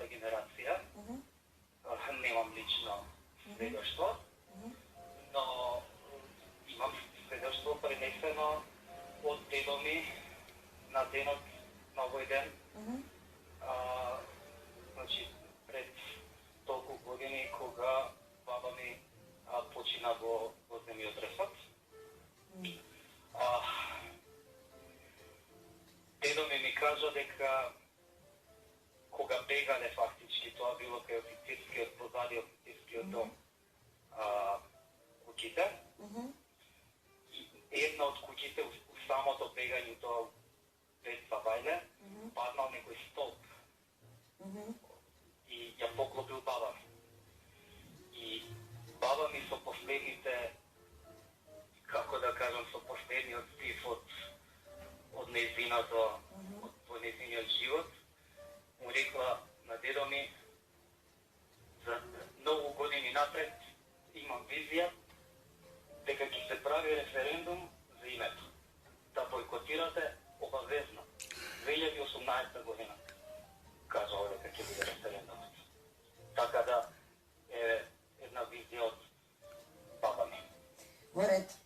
мојата генерација. Немам лично сведоштво, но имам сведоштво пренесено од дедо ми на денот на овој ден. Значи, пред толку години кога баба ми почина во земјотресот. Дедо ми кажа дека кога бегале фактички, тоа било кај официрскиот, позади официрскиот дом, куќите. И една од куќите, у самото бегање, тоа пред Бабајле, паднал некој столб. И ја поклопил баба ми. И баба ми со последните, како да кажам, со последниот стив од нејзиното, од нејзиниот живот, му рекла на дедо ми, за многу години напред имам визија дека ќе се прави референдум за името. Да бойкотирате обавезно. 2018 година кажал дека ќе биде референдумот. Така да е една визија од баба ми. Во ред.